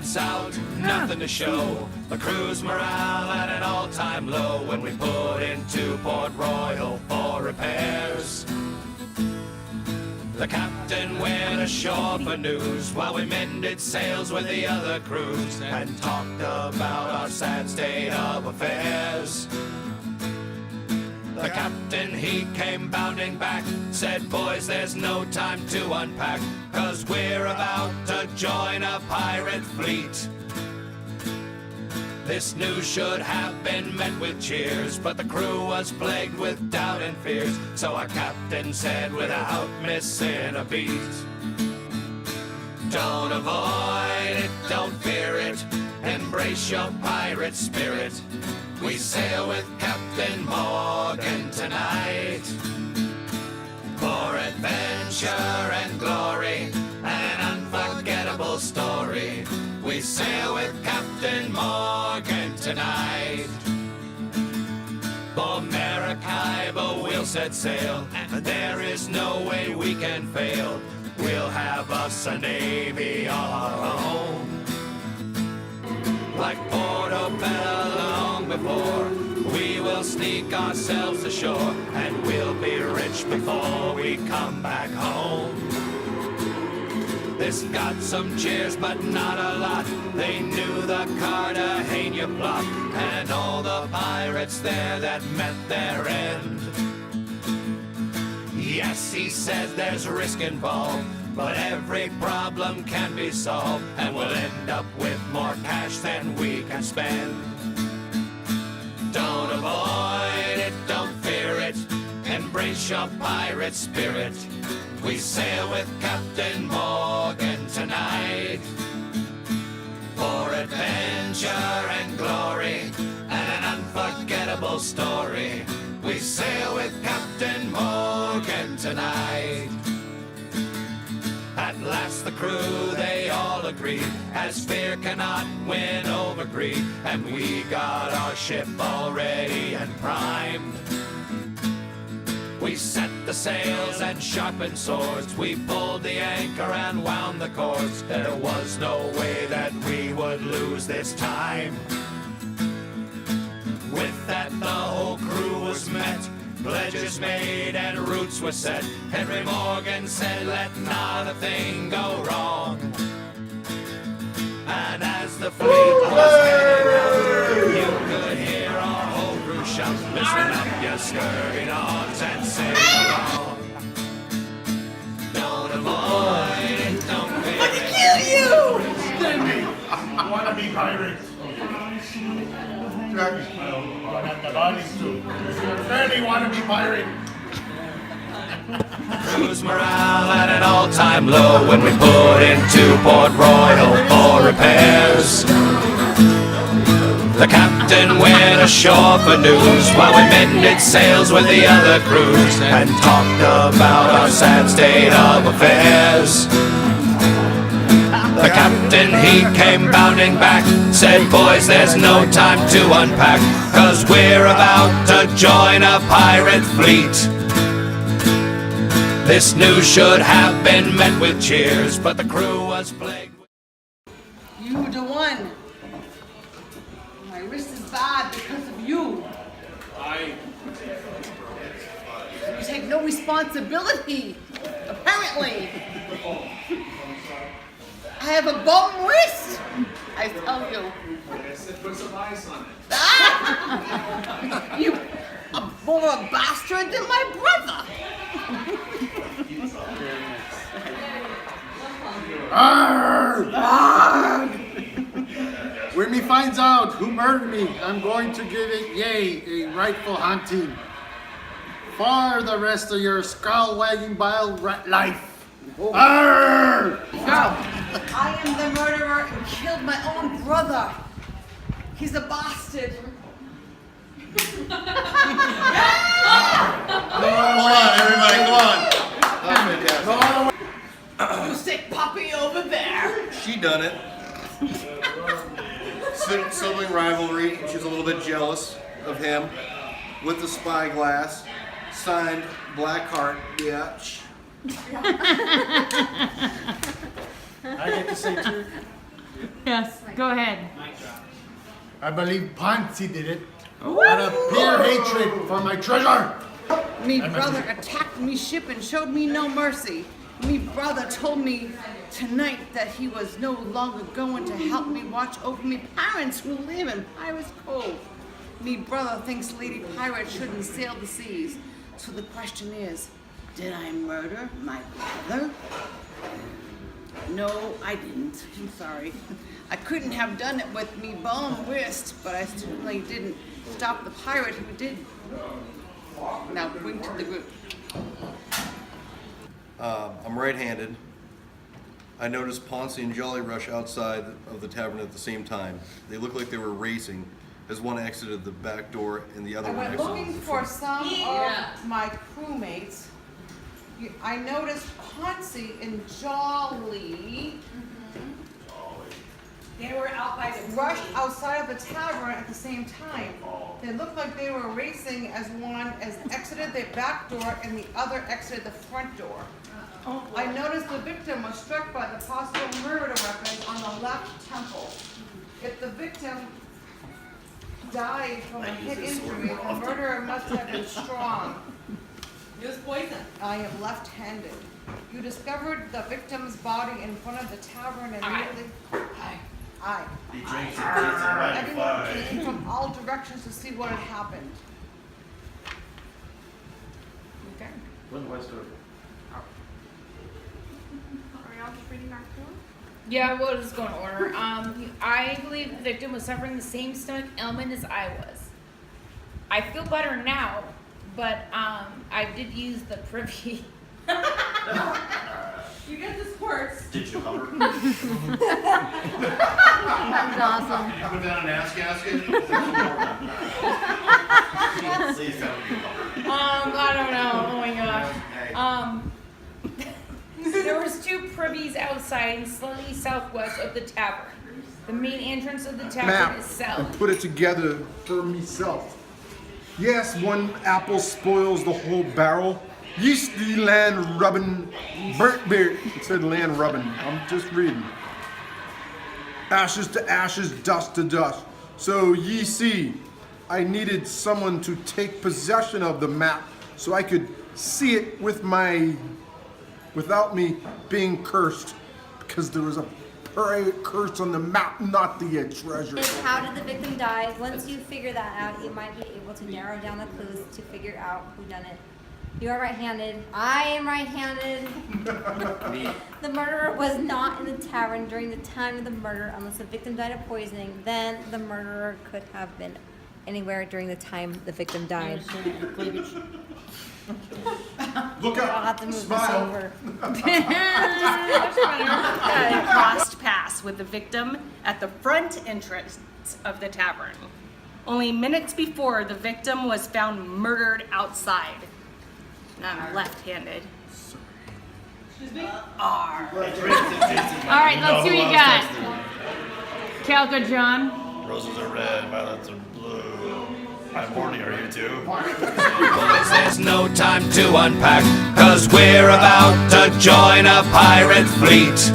lights out, nothing to show. The crew's morale at an all-time low when we put into Port Royal for repairs. The captain went ashore for news while we mended sails with the other crews and talked about our sad state of affairs. The captain, he came bounding back, said, boys, there's no time to unpack, 'cause we're about to join a pirate fleet. This news should have been met with cheers, but the crew was plagued with doubt and fears, so our captain said without missing a beat, don't avoid it, don't fear it, embrace your pirate spirit. We sail with Captain Morgan tonight for adventure and glory, an unforgettable story. We sail with Captain Morgan tonight. For Maracaibo we'll set sail, and there is no way we can fail. We'll have us a navy all our own, like Portobello long before. We will sneak ourselves ashore, and we'll be rich before we come back home. This got some cheers, but not a lot. They knew the Cartagena plot, and all the pirates there that met their end. Yes, he says there's risk involved, but every problem can be solved, and we'll end up with more cash than we can spend. Don't avoid it, don't fear it, embrace your pirate spirit. We sail with Captain Morgan tonight for adventure and glory, and an unforgettable story. We sail with Captain Morgan tonight. At last the crew, they all agreed, as fear cannot win over greed, and we got our ship all ready and primed. We set the sails and sharpened swords, we pulled the anchor and wound the cords. There was no way that we would lose this time. With that the whole crew was met, pledges made and routes were set. Henry Morgan said, let not a thing go wrong. And as the fleet was heading out, you could hear our whole crew shout, listen up, you scurvy dogs, and sing along. Don't avoid it, don't fear it. Kill you! I want to be pirates. The bodies too. Really want to be pirate. Crew's morale at an all-time low when we put into Port Royal for repairs. The captain went ashore for news while we mended sails with the other crews and talked about our sad state of affairs. The captain, he came bounding back, said, boys, there's no time to unpack, 'cause we're about to join a pirate fleet. This news should have been met with cheers, but the crew was plagued with... You the one. My wrist is bad because of you. You take no responsibility, apparently. I have a bum wrist, I tell you. Put some ice on it. Ah! You are more a bastard than my brother. Arrgh! Arrgh! When me finds out who murdered me, I'm going to give it, yay, a rightful hunting. For the rest of your skull-wagging bile life. Arrgh! I am the murderer and killed my own brother. He's a bastard. Come on, everybody, come on. That's fantastic. You sick puppy over there. She done it. Sibling rivalry. She's a little bit jealous of him. With the spyglass. Signed Blackheart, bitch. I get to say too. Yes, go ahead. I believe Ponzi did it. Out of pure hatred for my treasure. Me brother attacked me ship and showed me no mercy. Me brother told me tonight that he was no longer going to help me watch over me parents who live in Pirate's Cove. Me brother thinks Lady Pirate shouldn't sail the seas. So the question is, did I murder my brother? No, I didn't. I'm sorry. I couldn't have done it with me bum wrist, but I certainly didn't stop the pirate who did. Now bring to the group. I'm right-handed. I noticed Ponzi and Jolly Rush outside of the tavern at the same time. They looked like they were racing as one exited the back door and the other I one went exited looking the for front. some of my crewmates. I noticed Ponzi and Jolly They were out by the rushed outside of the tavern at the same time. They looked like they were racing as one exited the back door and the other exited the front door. I noticed the victim was struck by the possible murder weapon on the left temple. If the victim died from a head injury, the murderer must have been strong. It was poison. I am left-handed. You discovered the victim's body in front of the tavern immediately. Aye. He drinks and gets it right Everyone came from all directions to see what had happened. Okay. When West Coast? Yeah, we'll just go in order. I believe the victim was suffering the same stomach ailment as I was. I feel better now, but I did use the privy. You get the squirts. Did you hover? That's awesome. Did you put down an ass gasket? Please tell me you hovered. I don't know. Oh my gosh. There was 2 privies outside and slightly southwest of the tavern. The main entrance of the tavern Map is and south. put it together for myself. Yes, one apple spoils the whole barrel. Yeasty land rubbin', burnt beer. It said land rubbin'. I'm just reading. Ashes to ashes, dust to dust. So ye see, I needed someone to take possession of the map so I could see it without me being cursed, because there was a curse on the map, not the treasure. How did the victim die? Once you figure that out, you might be able to narrow down the clues to figure out who done it. You are right-handed. I am right-handed. The murderer was not in the tavern during the time of the murder unless the victim died of poisoning. Then the murderer could have been anywhere during the time the victim died. Look I'll have up, to move smile. this over. Crossed paths with the victim at the front entrance of the tavern. Only minutes before, the victim was found murdered outside. And I'm left-handed. All right, let's see what you got. Calca John. Roses are red, violets are blue. I'm horny, are you too? Boys, there's no time to unpack, 'cause we're about to join a pirate fleet.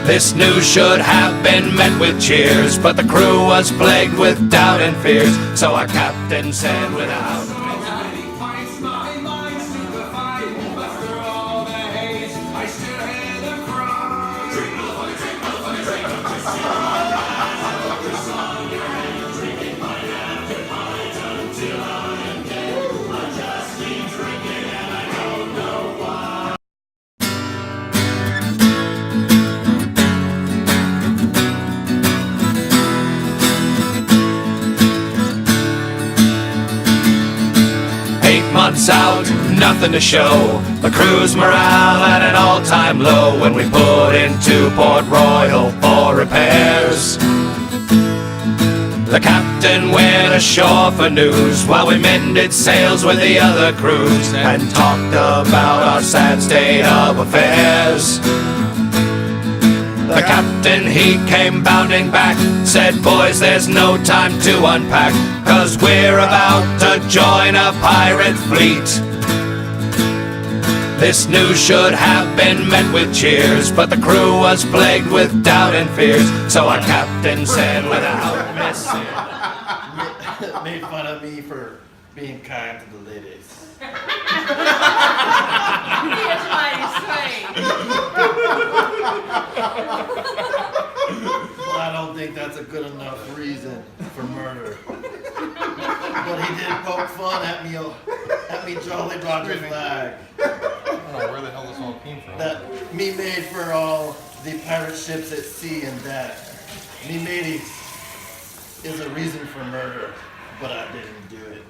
This news should have been met with cheers, but the crew was plagued with doubt and fears. So our captain said without months out, nothing to show. The crew's morale at an all-time low when we put into Port Royal for repairs. The captain went ashore for news while we mended sails with the other crews and talked about our sad state of affairs. The captain, he came bounding back, said, boys, there's no time to unpack, 'cause we're about to join a pirate fleet. This news should have been met with cheers, but the crew was plagued with doubt and fears. So our captain said without missing, Made fun of me for being kind to the ladies. Here's my say. Well, I don't think that's a good enough reason for murder. But he did poke fun at me Jolly Roger flag. I don't know where the hell this all came from. That me made for all the pirate ships at sea and that. Me mateys is a reason for murder, but I didn't do it.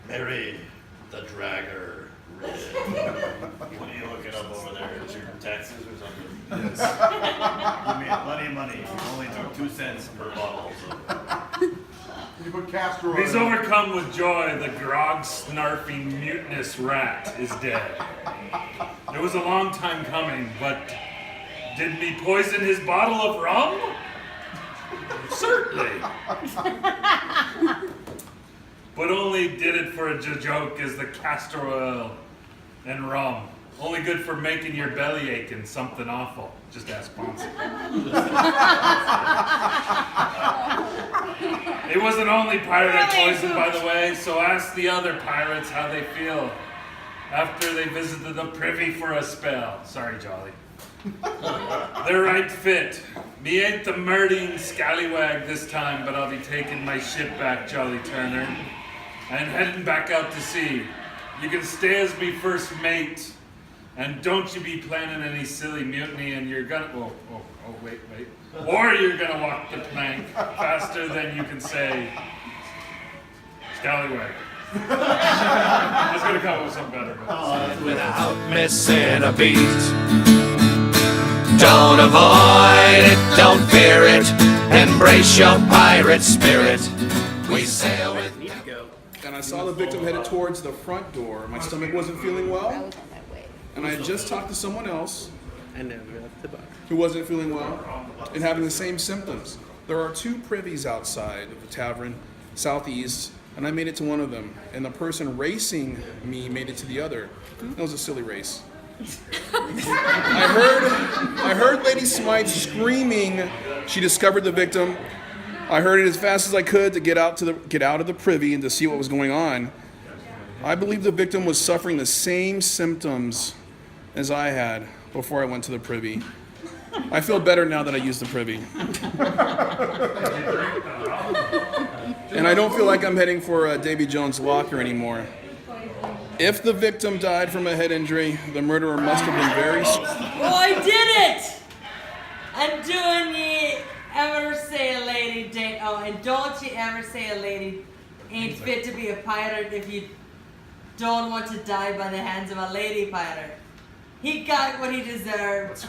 Mary the Dragger Red. What are you looking up over there? Is your taxes or something? Yes. You made plenty of money. You only took 2 cents per bottle. So. You put castor oil. He's overcome with joy. The grog snarfing mutinous rat is dead. It was a long time coming, but did me poison his bottle of rum? Certainly. But only did it for a joke as the castor oil and rum. Only good for making your belly ache and something awful. Just ask Ponce. It wasn't only pirate I poisoned, by the way, so ask the other pirates how they feel after they visited the privy for a spell. Sorry, Jolly. They're right fit. Me ain't the murdering scallywag this time, but I'll be taking my ship back, Jolly Turner, and heading back out to sea. You can stay as me first mate, and don't you be planning any silly mutiny, and you're gonna, wait. Or you're gonna walk the plank faster than you can say, scallywag. I was gonna come up with something better, but without missing a beat. Don't avoid it, don't fear it, embrace your pirate spirit. We sail with And I saw the victim headed towards the front door. My stomach wasn't feeling well, and I had just talked to someone else who wasn't feeling well and having the same symptoms. There are 2 privies outside of the tavern, southeast, and I made it to one of them, and the person racing me made it to the other. It was a silly race. I heard Lady Smythe screaming she discovered the victim. I heard it as fast as I could to get out of the privy and to see what was going on. I believe the victim was suffering the same symptoms as I had before I went to the privy. I feel better now that I used the privy. And I don't feel like I'm heading for Davy Jones' locker anymore. If the victim died from a head injury, the murderer must have been very... Well, I did it! And don't you ever say a lady date, and don't you ever say a lady ain't fit to be a pirate if you don't want to die by the hands of a lady pirate. He got what he deserved.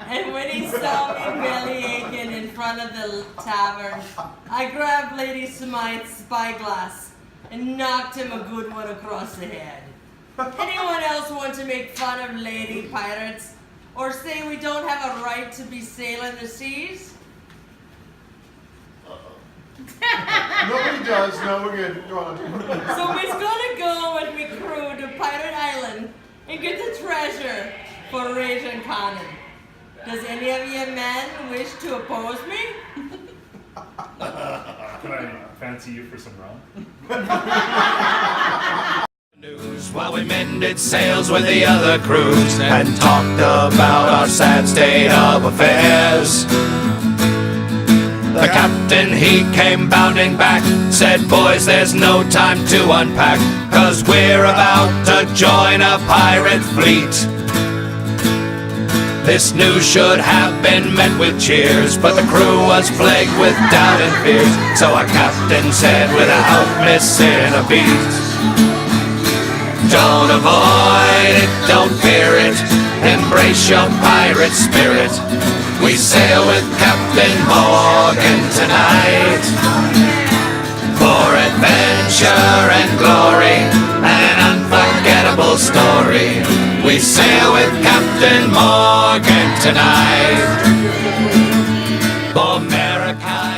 And when he saw me belly aching in front of the tavern, I grabbed Lady Smythe's spyglass and knocked him a good one across the head. Anyone else want to make fun of lady pirates? Or say we don't have a right to be sailing the seas? Nobody does. No, we're good. Go on. So we're gonna go with me crew to Pirate Island and get the treasure for Rage and Conan. Does any of you men wish to oppose me? could I fancy you for some rum? news while we mended sails with the other crews and talked about our sad state of affairs. The captain, he came bounding back, said, boys, there's no time to unpack, 'cause we're about to join a pirate fleet. This news should have been met with cheers, but the crew was plagued with doubt and fears. So our captain said without missing a beat, don't avoid it, don't fear it, embrace your pirate spirit. We sail with Captain Morgan tonight for adventure and glory and an unforgettable story. We sail with Captain Morgan tonight for America.